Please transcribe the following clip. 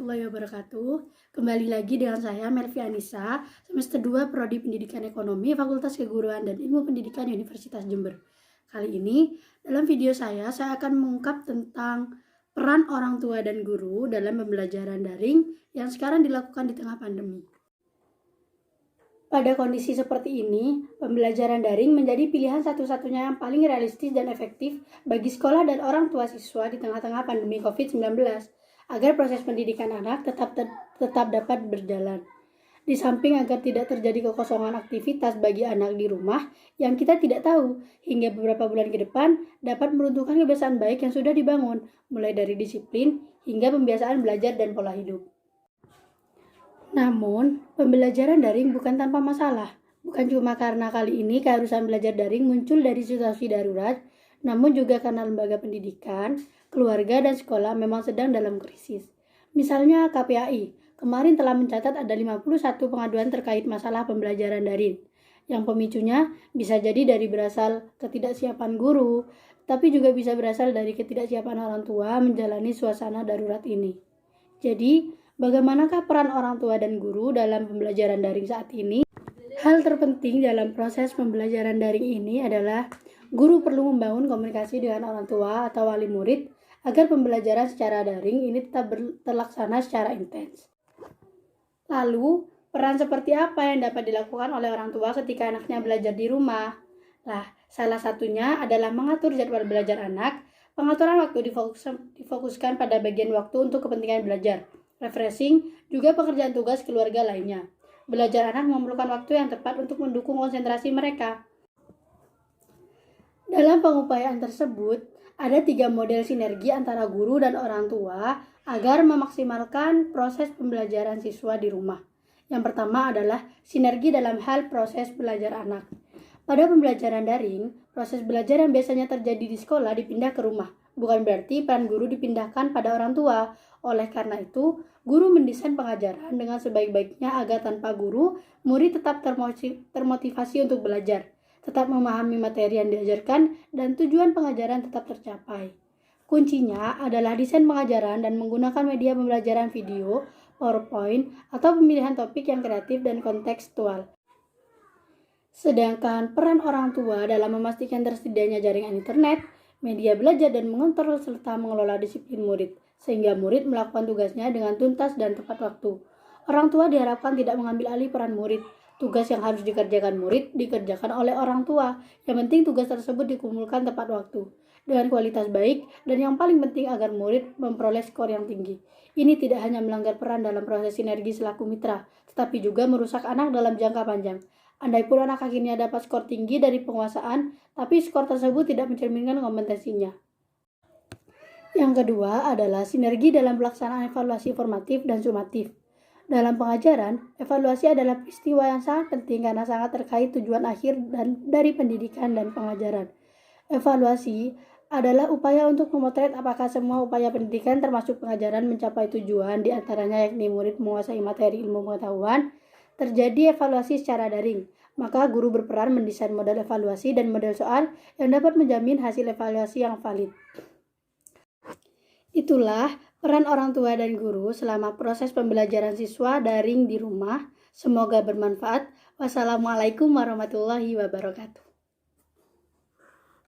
warahmatullahi wabarakatuh. Kembali lagi dengan saya Melvi Anissa, semester 2 Prodi Pendidikan Ekonomi, Fakultas Keguruan dan Ilmu Pendidikan Universitas Jember. Kali ini, dalam video saya akan mengungkap tentang peran orang tua dan guru dalam pembelajaran daring yang sekarang dilakukan di tengah pandemi. Pada kondisi seperti ini, pembelajaran daring menjadi pilihan satu-satunya yang paling realistis dan efektif bagi sekolah dan orang tua siswa di tengah-tengah pandemi COVID-19, agar proses pendidikan anak tetap dapat berjalan. Di samping agar tidak terjadi kekosongan aktivitas bagi anak di rumah yang kita tidak tahu hingga beberapa bulan ke depan dapat meruntuhkan kebiasaan baik yang sudah dibangun, mulai dari disiplin hingga pembiasaan belajar dan pola hidup. Namun, pembelajaran daring bukan tanpa masalah. Bukan cuma karena kali ini keharusan belajar daring muncul dari situasi darurat, namun juga karena lembaga pendidikan, keluarga, dan sekolah memang sedang dalam krisis. Misalnya KPAI, kemarin telah mencatat ada 51 pengaduan terkait masalah pembelajaran daring, yang pemicunya bisa jadi dari berasal ketidaksiapan guru, tapi juga bisa berasal dari ketidaksiapan orang tua menjalani suasana darurat ini. Jadi, bagaimanakah peran orang tua dan guru dalam pembelajaran daring saat ini? Hal terpenting dalam proses pembelajaran daring ini adalah guru perlu membangun komunikasi dengan orang tua atau wali murid agar pembelajaran secara daring ini tetap terlaksana secara intens. Lalu, peran seperti apa yang dapat dilakukan oleh orang tua ketika anaknya belajar di rumah? Salah satunya adalah mengatur jadwal belajar anak. Pengaturan waktu difokuskan pada bagian waktu untuk kepentingan belajar, refreshing, juga pekerjaan tugas keluarga lainnya. Belajar anak memerlukan waktu yang tepat untuk mendukung konsentrasi mereka. Dalam pengupayaan tersebut, ada 3 model sinergi antara guru dan orang tua agar memaksimalkan proses pembelajaran siswa di rumah. Yang pertama adalah sinergi dalam hal proses belajar anak. Pada pembelajaran daring, proses belajar yang biasanya terjadi di sekolah dipindah ke rumah. Bukan berarti peran guru dipindahkan pada orang tua. Oleh karena itu, guru mendesain pengajaran dengan sebaik-baiknya agar tanpa guru, murid tetap termotivasi untuk belajar, tetap memahami materi yang diajarkan, dan tujuan pengajaran tetap tercapai. Kuncinya adalah desain pengajaran dan menggunakan media pembelajaran video, PowerPoint, atau pemilihan topik yang kreatif dan kontekstual. Sedangkan peran orang tua dalam memastikan tersedianya jaringan internet, media belajar, dan mengontrol serta mengelola disiplin murid, sehingga murid melakukan tugasnya dengan tuntas dan tepat waktu. Orang tua diharapkan tidak mengambil alih peran murid. Tugas yang harus dikerjakan murid dikerjakan oleh orang tua. Yang penting tugas tersebut dikumpulkan tepat waktu, dengan kualitas baik, dan yang paling penting agar murid memperoleh skor yang tinggi. Ini tidak hanya melanggar peran dalam proses sinergi selaku mitra, tetapi juga merusak anak dalam jangka panjang. Andaipun anak akhirnya dapat skor tinggi dari penguasaan, tapi skor tersebut tidak mencerminkan kompetensinya. Yang kedua adalah sinergi dalam pelaksanaan evaluasi formatif dan sumatif. Dalam pengajaran, evaluasi adalah peristiwa yang sangat penting karena sangat terkait tujuan akhir dari pendidikan dan pengajaran. Evaluasi adalah upaya untuk memotret apakah semua upaya pendidikan termasuk pengajaran mencapai tujuan, diantaranya yakni murid menguasai materi ilmu pengetahuan. Terjadi evaluasi secara daring, maka guru berperan mendesain model evaluasi dan model soal yang dapat menjamin hasil evaluasi yang valid. Itulah peran orang tua dan guru selama proses pembelajaran siswa daring di rumah. Semoga bermanfaat. Wassalamualaikum warahmatullahi wabarakatuh.